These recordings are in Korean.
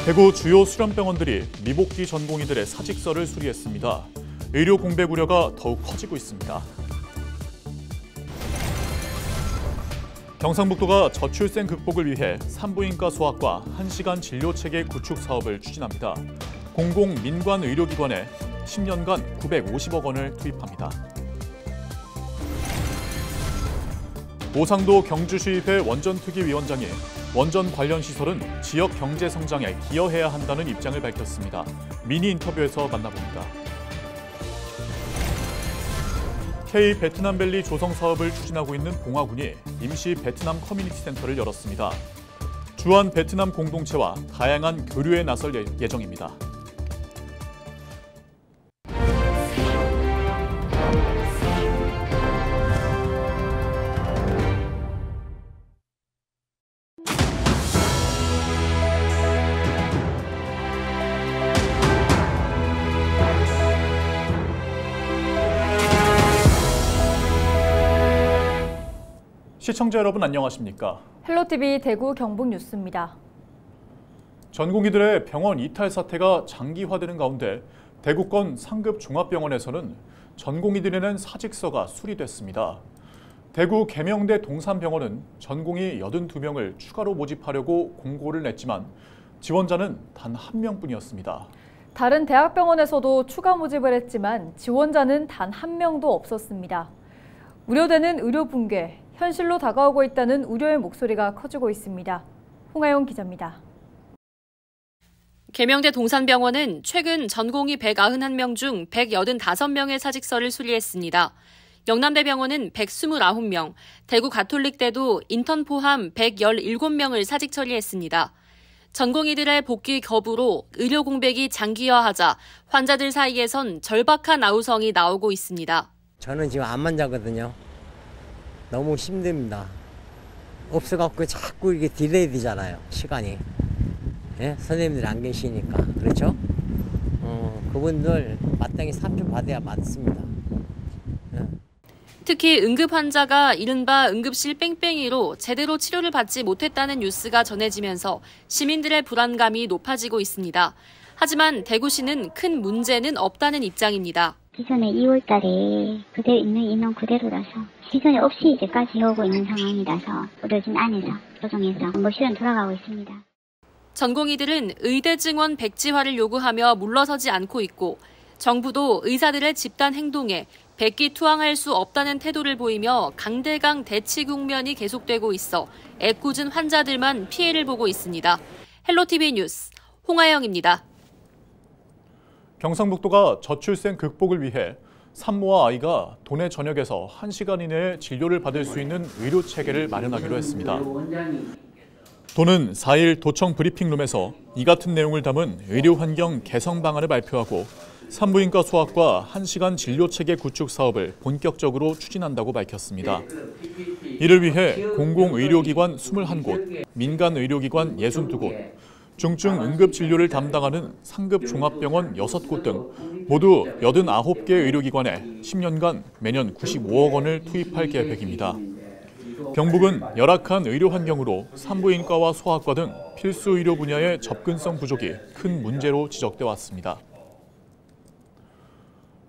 대구 주요 수련병원들이 미복귀 전공의들의 사직서를 수리했습니다. 의료 공백 우려가 더욱 커지고 있습니다. 경상북도가 저출생 극복을 위해 산부인과 소아과 1시간 진료체계 구축 사업을 추진합니다. 공공 민관 의료기관에 10년간 950억 원을 투입합니다. 오상도 경주시의회 원전특위위원장이 원전 관련 시설은 지역 경제 성장에 기여해야 한다는 입장을 밝혔습니다. 미니 인터뷰에서 만나봅니다. K 베트남밸리 조성 사업을 추진하고 있는 봉화군이 임시 베트남 커뮤니티 센터를 열었습니다. 주한 베트남 공동체와 다양한 교류에 나설 예정입니다. 시청자 여러분 안녕하십니까? 헬로티비 대구 경북 뉴스입니다. 전공의들의 병원 이탈 사태가 장기화되는 가운데 대구권 상급 종합병원에서는 전공의들이 낸 사직서가 수리됐습니다. 대구 계명대 동산병원은 전공의 82명을 추가로 모집하려고 공고를 냈지만 지원자는 단 1명뿐이었습니다. 다른 대학병원에서도 추가 모집을 했지만 지원자는 단 1명도 없었습니다. 우려되는 의료 붕괴, 현실로 다가오고 있다는 우려의 목소리가 커지고 있습니다. 홍하영 기자입니다. 계명대 동산병원은 최근 전공의 191명 중 185명의 사직서를 수리했습니다. 영남대병원은 129명, 대구 가톨릭대도 인턴 포함 117명을 사직 처리했습니다. 전공의들의 복귀 거부로 의료 공백이 장기화하자 환자들 사이에선 절박한 아우성이 나오고 있습니다. 저는 지금 암환자거든요. 너무 힘듭니다. 없어갖고 자꾸 이게 딜레이 되잖아요, 시간이. 예? 선생님들이 안 계시니까. 그렇죠? 그분들 마땅히 삽좀 받아야 맞습니다. 예. 특히 응급 환자가 이른바 응급실 뺑뺑이로 제대로 치료를 받지 못했다는 뉴스가 전해지면서 시민들의 불안감이 높아지고 있습니다. 하지만 대구시는 큰 문제는 없다는 입장입니다. 기존에 2월 달에 그대로 있는 인원 그대로라서 기존에 없이 이제까지 오고 있는 상황이라서 의료진 안에서 조정해서 실은 돌아가고 있습니다. 전공의들은 의대 증원 백지화를 요구하며 물러서지 않고 있고 정부도 의사들의 집단 행동에 백기투항할 수 없다는 태도를 보이며 강대강 대치 국면이 계속되고 있어 애꿎은 환자들만 피해를 보고 있습니다. 헬로티비 뉴스 홍하영입니다. 경상북도가 저출생 극복을 위해 산모와 아이가 도내 전역에서 1시간 이내에 진료를 받을 수 있는 의료 체계를 마련하기로 했습니다. 도는 4일 도청 브리핑룸에서 이 같은 내용을 담은 의료 환경 개선 방안을 발표하고 산부인과 소아과 1시간 진료 체계 구축 사업을 본격적으로 추진한다고 밝혔습니다. 이를 위해 공공의료기관 21곳, 민간의료기관 62곳, 중증 응급진료를 담당하는 상급 종합병원 6곳 등 모두 89개 의료기관에 10년간 매년 95억 원을 투입할 계획입니다. 경북은 열악한 의료 환경으로 산부인과와 소아과 등 필수 의료 분야의 접근성 부족이 큰 문제로 지적돼 왔습니다.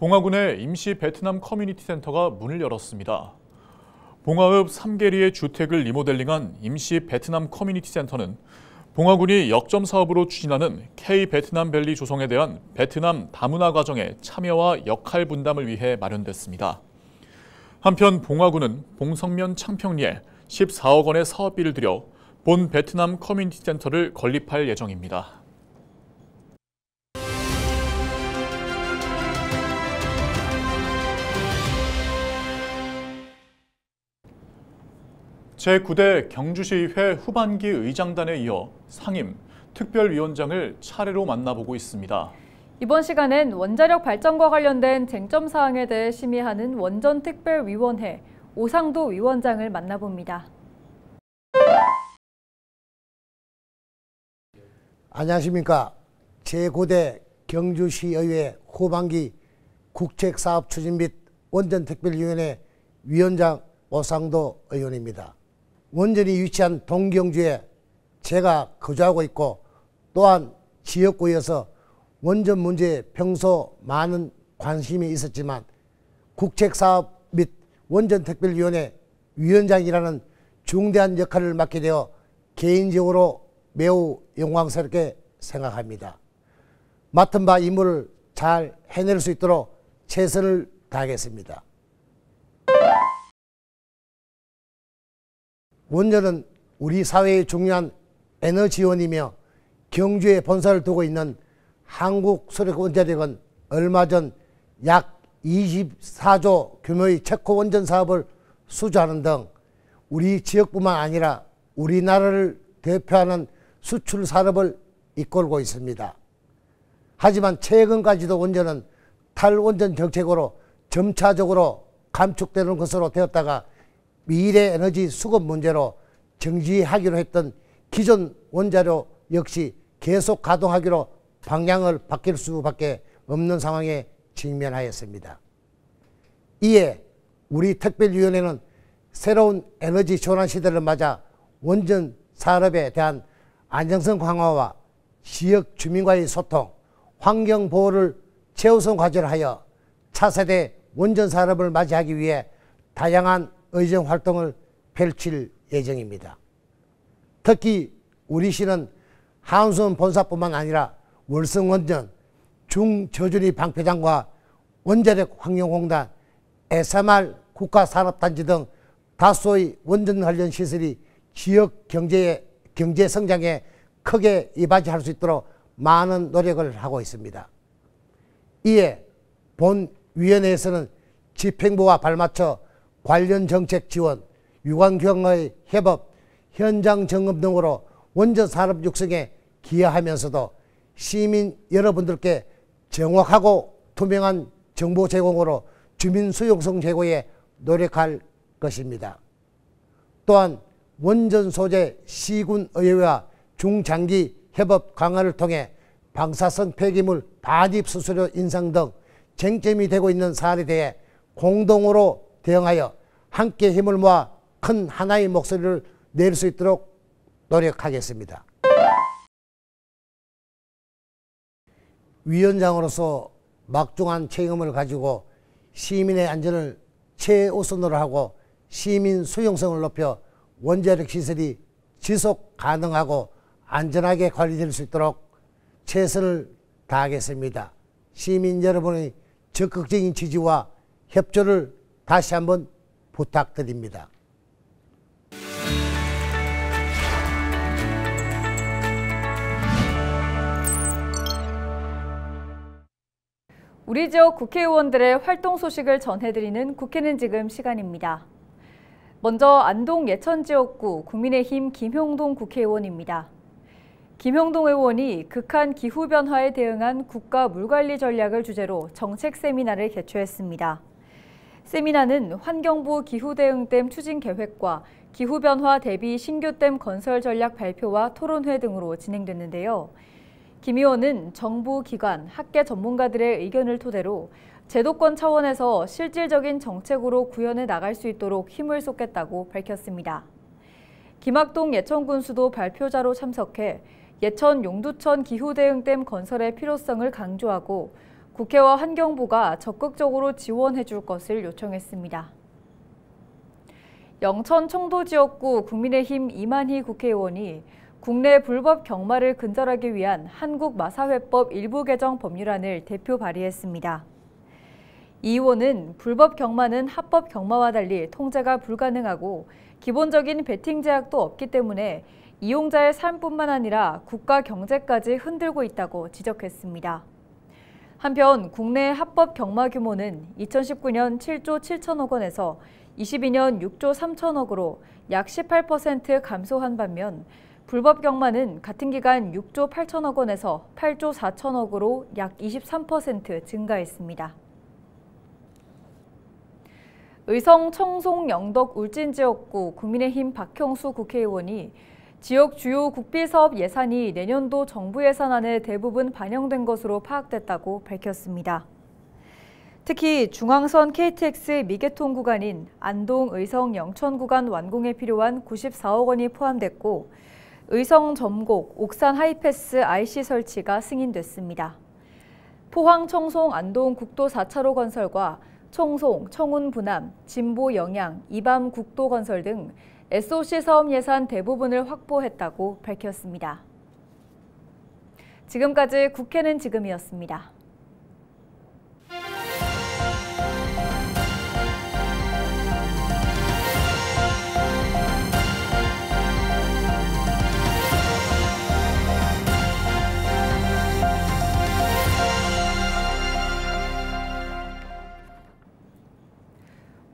봉화군의 임시 베트남 커뮤니티 센터가 문을 열었습니다. 봉화읍 3개리의 주택을 리모델링한 임시 베트남 커뮤니티 센터는 봉화군이 역점 사업으로 추진하는 K 베트남밸리 조성에 대한 베트남 다문화 과정의 참여와 역할 분담을 위해 마련됐습니다. 한편 봉화군은 봉성면 창평리에 14억 원의 사업비를 들여 본 베트남 커뮤니티 센터를 건립할 예정입니다. 제9대 경주시의회 후반기 의장단에 이어 상임, 특별위원장을 차례로 만나보고 있습니다. 이번 시간엔 원자력 발전과 관련된 쟁점 사항에 대해 심의하는 원전특별위원회 오상도 위원장을 만나봅니다. 안녕하십니까. 제9대 경주시의회 후반기 국책사업추진 및 원전특별위원회 위원장 오상도 의원입니다. 원전이 위치한 동경주에 제가 거주하고 있고 또한 지역구여서 원전 문제에 평소 많은 관심이 있었지만 국책사업 및 원전특별위원회 위원장이라는 중대한 역할을 맡게 되어 개인적으로 매우 영광스럽게 생각합니다. 맡은 바 임무를 잘 해낼 수 있도록 최선을 다하겠습니다. 원전은 우리 사회의 중요한 에너지원이며 경주에 본사를 두고 있는 한국수력원자력은 얼마 전 약 24조 규모의 체코 원전 사업을 수주하는 등 우리 지역뿐만 아니라 우리나라를 대표하는 수출 산업을 이끌고 있습니다. 하지만 최근까지도 원전은 탈원전 정책으로 점차적으로 감축되는 것으로 되었다가 미래 에너지 수급 문제로 정지하기로 했던 기존 원자료 역시 계속 가동하기로 방향을 바뀔 수밖에 없는 상황에 직면하였습니다. 이에 우리 특별위원회는 새로운 에너지 전환 시대를 맞아 원전 산업에 대한 안정성 강화와 지역 주민과의 소통, 환경 보호를 최우선 과제로 하여 차세대 원전 산업을 맞이하기 위해 다양한 의정 활동을 펼칠 예정입니다. 특히 우리 시는 한수원 본사뿐만 아니라 월성원전, 중저준위 방패장과 원자력 환경공단, SMR 국가산업단지 등 다수의 원전 관련 시설이 지역 경제 성장에 크게 이바지할 수 있도록 많은 노력을 하고 있습니다. 이에 본 위원회에서는 집행부와 발맞춰 관련 정책 지원, 유관기관과의 협업, 현장 점검 등으로 원전 산업 육성에 기여하면서도 시민 여러분들께 정확하고 투명한 정보 제공으로 주민 수용성 제고에 노력할 것입니다. 또한 원전 소재 시군의회와 중장기 협업 강화를 통해 방사성 폐기물 반입 수수료 인상 등 쟁점이 되고 있는 사안에 대해 공동으로 대응하여 함께 힘을 모아 큰 하나의 목소리를 낼 수 있도록 노력하겠습니다. 위원장으로서 막중한 책임을 가지고 시민의 안전을 최우선으로 하고 시민 수용성을 높여 원자력 시설이 지속 가능하고 안전하게 관리될 수 있도록 최선을 다하겠습니다. 시민 여러분의 적극적인 지지와 협조를 다시 한번 부탁드립니다. 우리 지역 국회의원들의 활동 소식을 전해드리는 국회는 지금 시간입니다. 먼저 안동 예천지역구 국민의힘 김형동 국회의원입니다. 김형동 의원이 극한 기후변화에 대응한 국가 물관리 전략을 주제로 정책 세미나를 개최했습니다. 세미나는 환경부 기후대응댐 추진 계획과 기후변화 대비 신규댐 건설 전략 발표와 토론회 등으로 진행됐는데요. 김 의원은 정부 기관, 학계 전문가들의 의견을 토대로 제도권 차원에서 실질적인 정책으로 구현해 나갈 수 있도록 힘을 쏟겠다고 밝혔습니다. 김학동 예천군수도 발표자로 참석해 예천 용두천 기후대응댐 건설의 필요성을 강조하고 국회와 환경부가 적극적으로 지원해 줄 것을 요청했습니다. 영천 청도지역구 국민의힘 이만희 국회의원이 국내 불법 경마를 근절하기 위한 한국마사회법 일부 개정 법률안을 대표 발의했습니다. 이 의원은 불법 경마는 합법 경마와 달리 통제가 불가능하고 기본적인 베팅 제약도 없기 때문에 이용자의 삶뿐만 아니라 국가 경제까지 흔들고 있다고 지적했습니다. 한편 국내 합법 경마 규모는 2019년 7조 7천억 원에서 22년 6조 3천억으로 약 18% 감소한 반면 불법 경마는 같은 기간 6조 8천억 원에서 8조 4천억으로 약 23% 증가했습니다. 의성 청송 영덕 울진지역구 국민의힘 박형수 국회의원이 지역 주요 국비사업 예산이 내년도 정부 예산안에 대부분 반영된 것으로 파악됐다고 밝혔습니다. 특히 중앙선 KTX 미개통 구간인 안동, 의성, 영천 구간 완공에 필요한 94억 원이 포함됐고 의성 점곡, 옥산 하이패스 IC 설치가 승인됐습니다. 포항 청송 안동 국도 4차로 건설과 청송, 청운 부남, 진보 영양, 이밤 국도 건설 등 SOC 사업 예산 대부분을 확보했다고 밝혔습니다. 지금까지 국회는 지금이었습니다.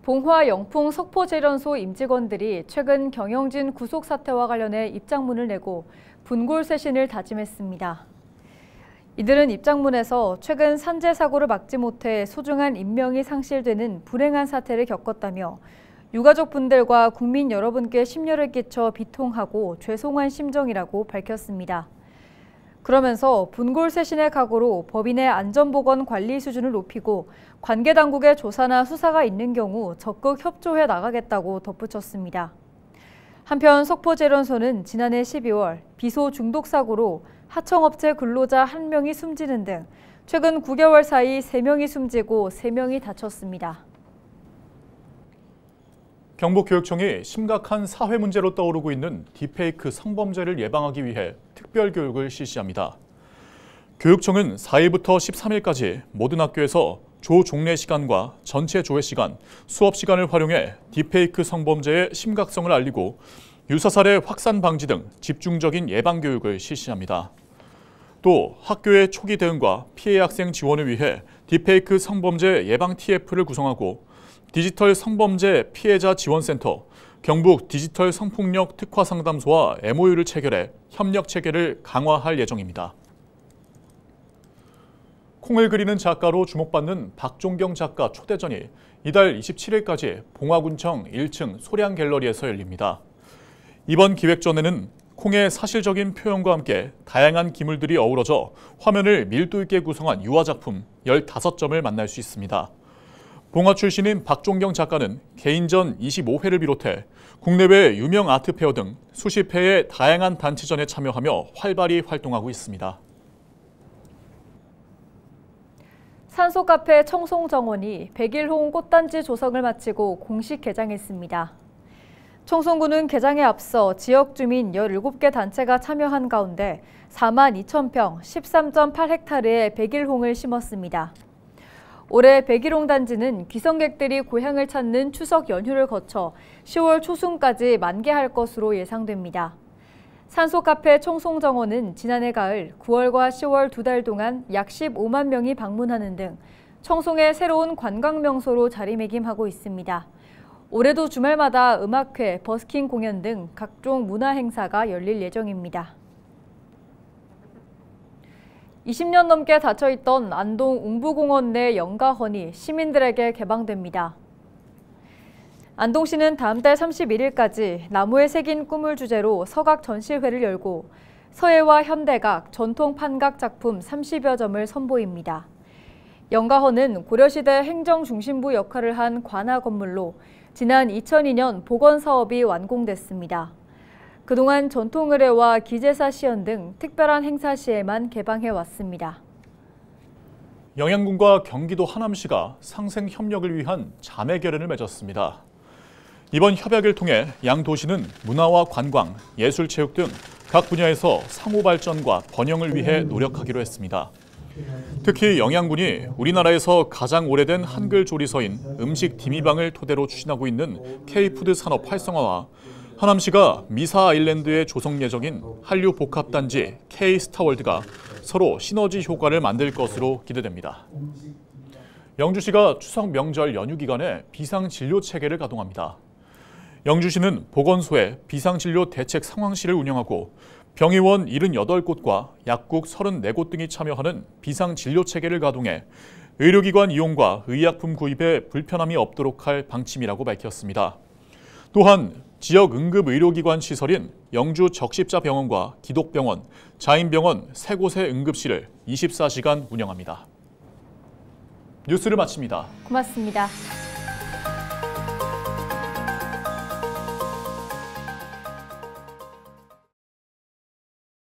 봉화 영풍 석포제련소 임직원들이 최근 경영진 구속 사태와 관련해 입장문을 내고 분골쇄신을 다짐했습니다. 이들은 입장문에서 최근 산재 사고를 막지 못해 소중한 인명이 상실되는 불행한 사태를 겪었다며 유가족분들과 국민 여러분께 심려를 끼쳐 비통하고 죄송한 심정이라고 밝혔습니다. 그러면서 분골쇄신의 각오로 법인의 안전보건 관리 수준을 높이고 관계당국의 조사나 수사가 있는 경우 적극 협조해 나가겠다고 덧붙였습니다. 한편 석포제련소는 지난해 12월 비소 중독 사고로 하청업체 근로자 1명이 숨지는 등 최근 9개월 사이 3명이 숨지고 3명이 다쳤습니다. 경북교육청이 심각한 사회 문제로 떠오르고 있는 딥페이크 성범죄를 예방하기 위해 특별교육을 실시합니다. 교육청은 4일부터 13일까지 모든 학교에서 조 종례 시간과 전체 조회 시간, 수업 시간을 활용해 딥페이크 성범죄의 심각성을 알리고 유사사례 확산 방지 등 집중적인 예방 교육을 실시합니다. 또 학교의 초기 대응과 피해 학생 지원을 위해 딥페이크 성범죄 예방 TF를 구성하고 디지털 성범죄 피해자 지원센터, 경북 디지털 성폭력 특화 상담소와 MOU를 체결해 협력 체계를 강화할 예정입니다. 콩을 그리는 작가로 주목받는 박종경 작가 초대전이 이달 27일까지 봉화군청 1층 소량 갤러리에서 열립니다. 이번 기획전에는 콩의 사실적인 표현과 함께 다양한 기물들이 어우러져 화면을 밀도 있게 구성한 유화작품 15점을 만날 수 있습니다. 봉화 출신인 박종경 작가는 개인전 25회를 비롯해 국내외 유명 아트페어 등 수십 회의 다양한 단체전에 참여하며 활발히 활동하고 있습니다. 산소카페 청송정원이 100일홍 꽃단지 조성을 마치고 공식 개장했습니다. 청송군은 개장에 앞서 지역 주민 17개 단체가 참여한 가운데 42,000평 13.8헥타르의 100일홍을 심었습니다. 올해 100일홍 단지는 귀성객들이 고향을 찾는 추석 연휴를 거쳐 10월 초순까지 만개할 것으로 예상됩니다. 산소카페 청송정원은 지난해 가을 9월과 10월 2달 동안 약 15만 명이 방문하는 등 청송의 새로운 관광명소로 자리매김하고 있습니다. 올해도 주말마다 음악회, 버스킹 공연 등 각종 문화행사가 열릴 예정입니다. 20년 넘게 닫혀있던 안동 웅부공원 내 영가헌이 시민들에게 개방됩니다. 안동시는 다음 달 31일까지 나무에 새긴 꿈을 주제로 서각 전시회를 열고 서예와 현대각, 전통 판각 작품 30여 점을 선보입니다. 영가헌은 고려시대 행정중심부 역할을 한 관아 건물로 지난 2002년 복원사업이 완공됐습니다. 그동안 전통의례와 기제사 시연 등 특별한 행사 시에만 개방해왔습니다. 영양군과 경기도 하남시가 상생 협력을 위한 자매 결연을 맺었습니다. 이번 협약을 통해 양 도시는 문화와 관광, 예술, 체육 등 각 분야에서 상호 발전과 번영을 위해 노력하기로 했습니다. 특히 영양군이 우리나라에서 가장 오래된 한글 조리서인 음식 디미방을 토대로 추진하고 있는 K푸드 산업 활성화와 하남시가 미사 아일랜드에 조성 예정인 한류 복합단지 K-스타월드가 서로 시너지 효과를 만들 것으로 기대됩니다. 영주시가 추석 명절 연휴 기간에 비상진료 체계를 가동합니다. 영주시는 보건소에 비상진료 대책 상황실을 운영하고 병의원 78곳과 약국 34곳 등이 참여하는 비상진료 체계를 가동해 의료기관 이용과 의약품 구입에 불편함이 없도록 할 방침이라고 밝혔습니다. 또한 지역 응급의료기관 시설인 영주 적십자병원과 기독병원, 자인병원 3곳의 응급실을 24시간 운영합니다. 뉴스를 마칩니다. 고맙습니다.